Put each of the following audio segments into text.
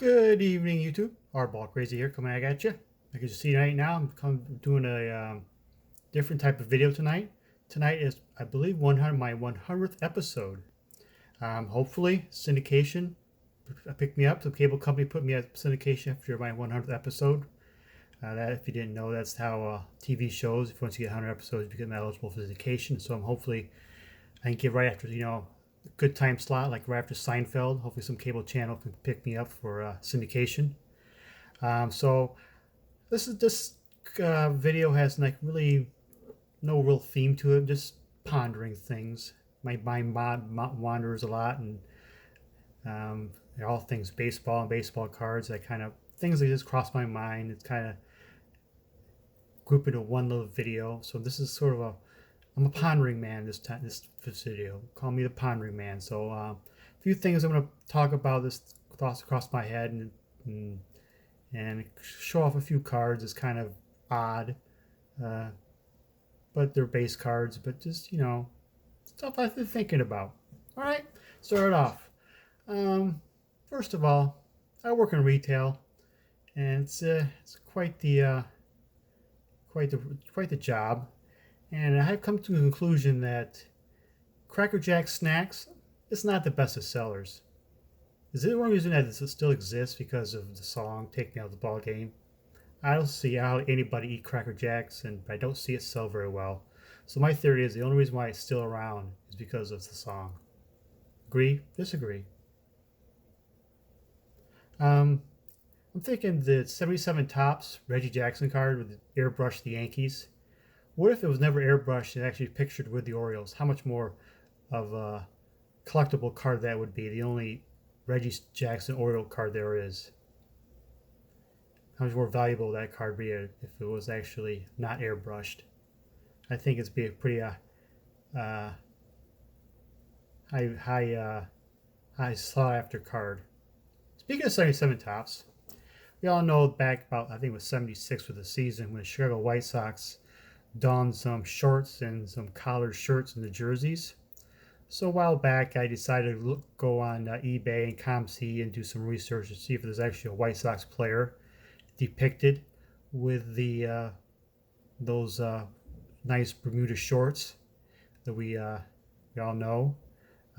Good evening, YouTube. Hardball Crazy here, coming at you. Like you see right now, I'm doing a different type of video tonight. Tonight is, I believe, my 100th episode. Hopefully, syndication picked me up. The cable company put me at syndication after my 100th episode. That, if you didn't know, that's how TV shows. If once you get 100 episodes, you become eligible for syndication. So hopefully, I can get right after a good time slot, like right after Seinfeld. Hopefully, some cable channel can pick me up for syndication. So this video has like really no real theme to it. Just pondering things. My mind wanders a lot, and they're all things baseball and baseball cards. That kind of things that just cross my mind. It's kind of group into one little video. So this is sort of I'm a pondering man this time. This video, call me the pondering man. So a few things I'm going to talk about. This thoughts across my head and show off a few cards. Is kind of odd, but they're base cards. But just stuff I've been thinking about. All right, start off. First of all, I work in retail, and it's quite the job. And I've come to the conclusion that Cracker Jack snacks is not the best of sellers. Is it one reason that it still exists because of the song "Take Me Out of the Ball Game"? I don't see how anybody eat Cracker Jacks, and I don't see it sell very well. So my theory is the only reason why it's still around is because of the song. Agree? Disagree? I'm thinking the 77 Topps Reggie Jackson card with airbrush the Yankees. What if it was never airbrushed and actually pictured with the Orioles? How much more of a collectible card that would be? The only Reggie Jackson Oriole card there is. How much more valuable that card be if it was actually not airbrushed? I think it's be a pretty high sought after card. Speaking of 77 Topps, we all know back about, I think it was 76 for the season, when the Chicago White Sox donned some shorts and some collared shirts in the jerseys. So a while back, I decided to go on eBay and ComC and do some research to see if there's actually a White Sox player depicted with those nice Bermuda shorts that we all know.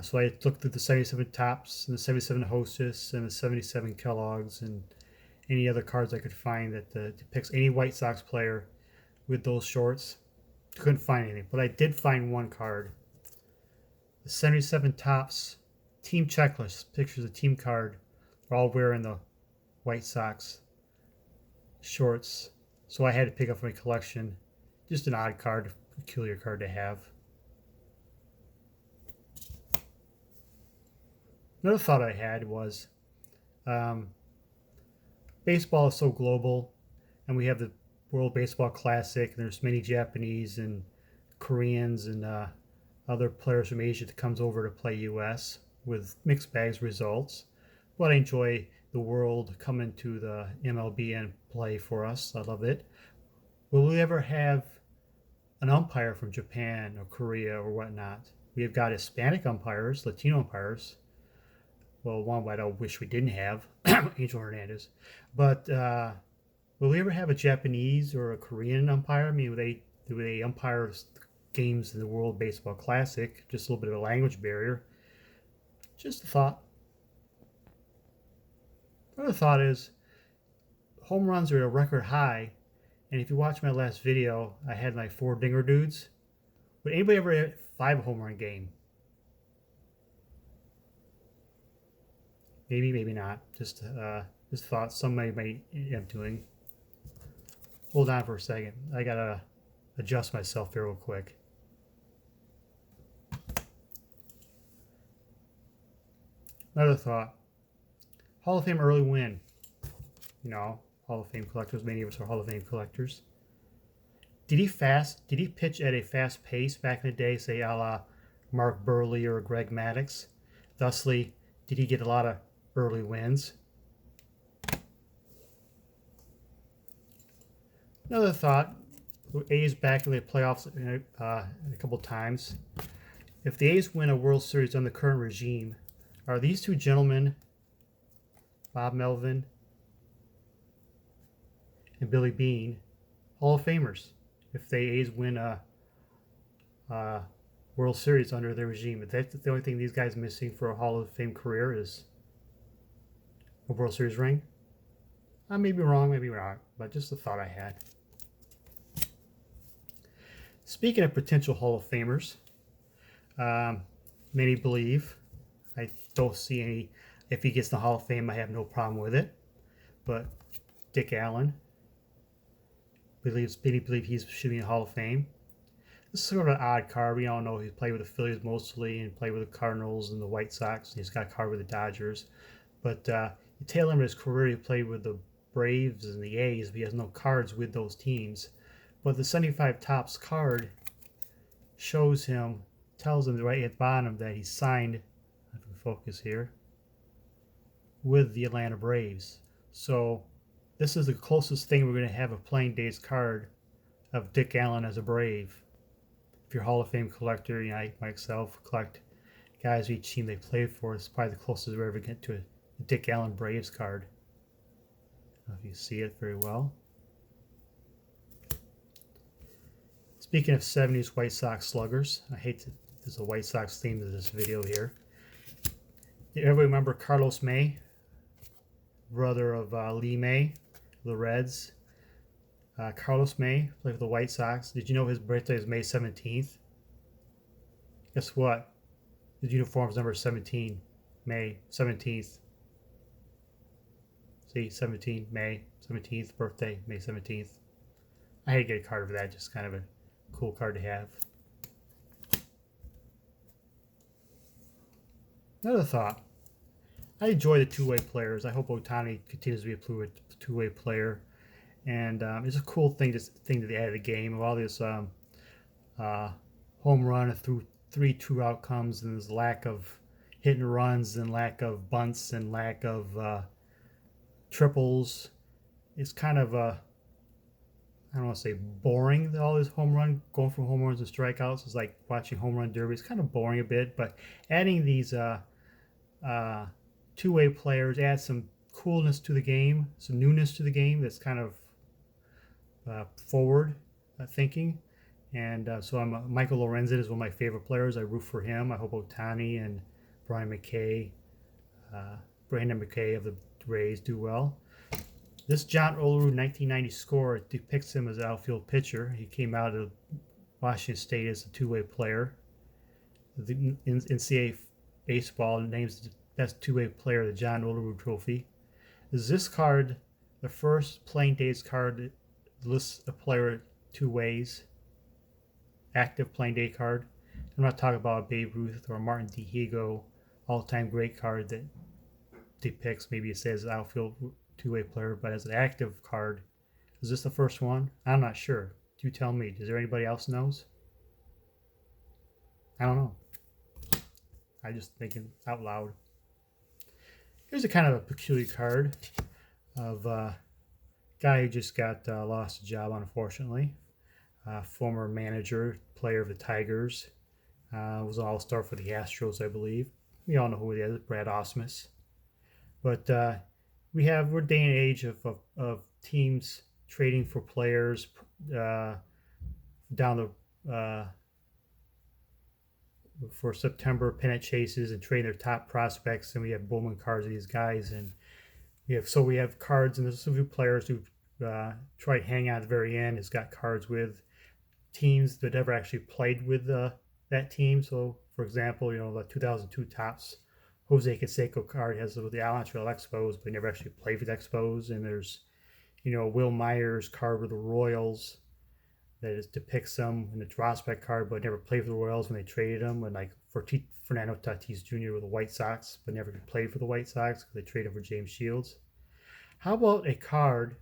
So I looked through the 77 Topps and the 77 Hostess and the 77 Kellogg's and any other cards I could find that depicts any White Sox player with those shorts. Couldn't find anything, but I did find one card. The 77 Topps team checklist, pictures of team card. They're all wearing the White Sox shorts. So I had to pick up for my collection. Just an odd card, peculiar card to have. Another thought I had was baseball is so global, and we have the World Baseball Classic, and there's many Japanese and Koreans and other players from Asia that comes over to play U.S. with mixed bags results. But I enjoy the world coming to the MLB and play for us. I love it. Will we ever have an umpire from Japan or Korea or whatnot? We have got Hispanic umpires, Latino umpires. Well, one I don't wish we didn't have, Angel Hernandez. But will we ever have a Japanese or a Korean umpire? I mean, do they umpire games in the World Baseball Classic? Just a little bit of a language barrier. Just a thought. Another thought is home runs are at a record high. And if you watch my last video, I had my 4 dinger dudes. Would anybody ever hit 5 home run game? Maybe, maybe not. Just thought somebody might end up doing. Hold on for a second. I gotta adjust myself here real quick. Another thought. Hall of Fame early win. Hall of Fame collectors. Many of us are Hall of Fame collectors. Did he pitch at a fast pace back in the day, say a la Mark Burley or Greg Maddux? Thusly, did he get a lot of early wins? Another thought, A's back in the playoffs a couple times. If the A's win a World Series under the current regime, are these two gentlemen Bob Melvin, and Billy Beane, Hall of Famers, if they A's win a World Series under their regime. But that's the only thing these guys missing for a Hall of Fame career is a World Series ring. I may be wrong, maybe not, but just a thought I had. Speaking of potential Hall of Famers, many believe, I don't see any, if he gets the Hall of Fame, I have no problem with it. But Dick Allen many believe he should be in the Hall of Fame. This is sort of an odd card. We all know he's played with the Phillies mostly and played with the Cardinals and the White Sox. And he's got a card with the Dodgers. But the tail end of his career, he played with the Braves and the A's, but he has no cards with those teams. But the 75 Topps card shows him, tells him right at the bottom that he signed, if we focus here, with the Atlanta Braves. So this is the closest thing we're going to have a playing days card of Dick Allen as a Brave. If you're a Hall of Fame collector, you know, I myself collect guys each team they played for. It's probably the closest we ever get to a Dick Allen Braves card. I don't know if you see it very well. Speaking of 70s White Sox sluggers, I hate to, there's a White Sox theme to this video here. Do you ever remember Carlos May, brother of Lee May, the Reds? Carlos May played for the White Sox. Did you know his birthday is May 17th? Guess what? His uniform's number 17, May 17th. See, 17, May 17th, birthday, May 17th. I had to get a card for that, just kind of a cool card to have. Another thought. I enjoy the two-way players. I hope Ohtani continues to be a two-way player. And it's a cool thing to add to the game of all this home run through 3 true outcomes, and there's lack of hit and runs and lack of bunts and lack of triples. It's kind of I don't want to say boring, all this home run, going from home runs and strikeouts. It's like watching home run derby. It's kind of boring a bit, but adding these two-way players adds some coolness to the game, some newness to the game that's kind of forward thinking. And so Michael Lorenzen is one of my favorite players. I root for him. I hope Ohtani and Brandon McKay of the Rays do well. This John Olerud 1990 score depicts him as an outfield pitcher. He came out of Washington State as a two-way player. The NCAA baseball names the best two-way player the John Olerud Trophy. Is this card the first playing days card that lists a player two ways? Active playing day card. I'm not talking about a Babe Ruth or a Martin Dihigo all-time great card that depicts, maybe it says outfield two-way player, but as an active card. Is this the first one? I'm not sure. You tell me. Is there anybody else knows? I don't know. I just thinking out loud. Here's a kind of a peculiar card of a guy who just got lost a job, unfortunately. Former manager, player of the Tigers. Was an all-star for the Astros, I believe. We all know who it is, Brad Ausmus. But we're day and age of teams trading for players down the for September pennant chases and trading their top prospects, and we have Bowman cards of these guys, and we have cards, and there's a few players who try to hang out at the very end. Has got cards with teams that never actually played with that team. So, for example, the 2002 Topps Jose Canseco card has with the Montreal Expos, but never actually played with Expos. And there's, Will Myers card with the Royals that depicts them in the prospect card, but never played for the Royals when they traded him. And like for Fernando Tatis Jr. with the White Sox, but never played for the White Sox because they traded him for James Shields. How about a card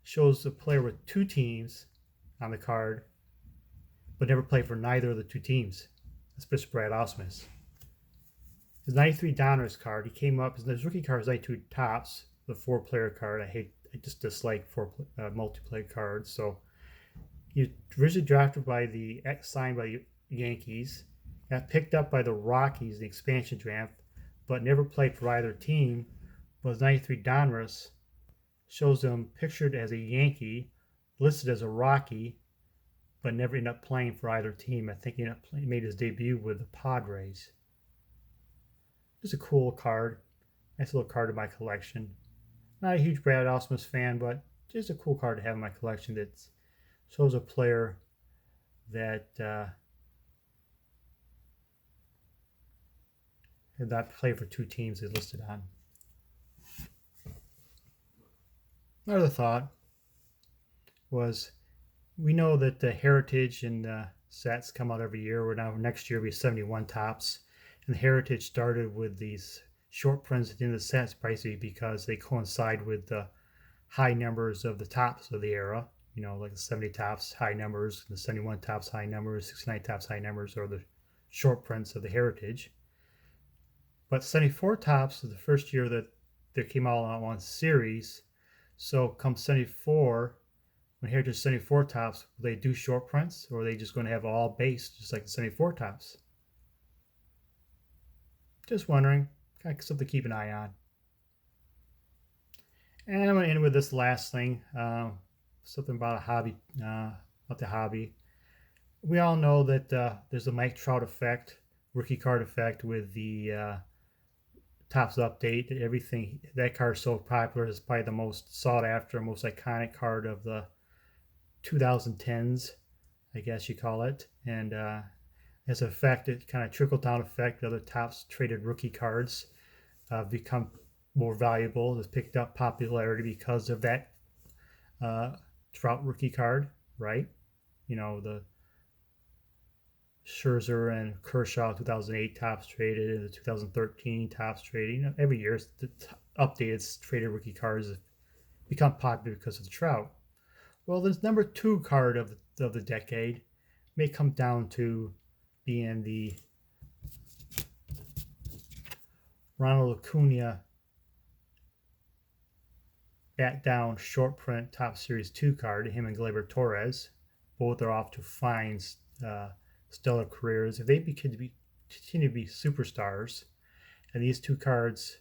shows the player with two teams on the card, but never played for neither of the two teams? That's Mr. Brad Ausmus. His 93 Donruss card, he came up, his rookie card is 92 Topps, the 4-player card. I just dislike multiplayer cards. So he was originally drafted signed by the Yankees, got picked up by the Rockies in the expansion draft, but never played for either team. But 93 Donruss shows him pictured as a Yankee, listed as a Rocky, but never ended up playing for either team. I think he made his debut with the Padres. Just a cool card. Nice little card in my collection. Not a huge Brad Ausmus fan, but just a cool card to have in my collection that shows a player that had not played for two teams it's listed on. Another thought was, we know that the Heritage and the sets come out every year. We're now next year will be 71 tops, and the Heritage started with these short prints at the end of the sets, basically because they coincide with the high numbers of the tops of the era. You know, like the 70 tops, high numbers, the 71 tops, high numbers, 69 tops, high numbers, or the short prints of the Heritage. But 74 tops was the first year that there came out on one series. So come 74, when Heritage 74 tops, will they do short prints, or are they just going to have all base, just like the 74 tops? Just wondering. Kind of something to keep an eye on. And I'm going to end with this last thing. Something about a hobby, about the hobby. We all know that there's a Mike Trout effect, rookie card effect with the Topps update. Everything, that card is so popular. It's probably the most sought after, most iconic card of the 2010s, I guess you call it. And as an effect, it kind of trickle down effect. Other Topps traded rookie cards become more valuable. It's picked up popularity because of that Trout rookie card, right? You know, the Scherzer and Kershaw 2008 Topps traded, and the 2013 Topps traded. You know, every year the updated traded rookie cards have become popular because of the Trout. Well, this number 2 card of the decade may come down to being the Ronald Acuna bat down short print Topps Series 2 card, him and Gleyber Torres. Both are off to fine stellar careers. If they continue to be superstars, and these two cards,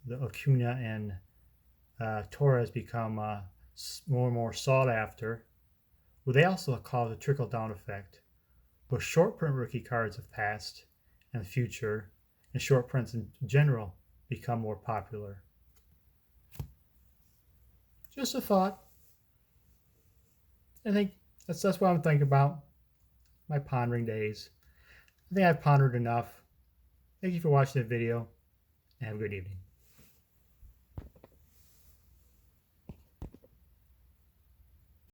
the Acuna and Torres, become more and more sought after, well, they also cause a trickle down effect. But short print rookie cards of past and future, and short prints in general, become more popular. Just a thought. I think that's what I'm thinking about. My pondering days. I think I've pondered enough. Thank you for watching the video, and have a good evening.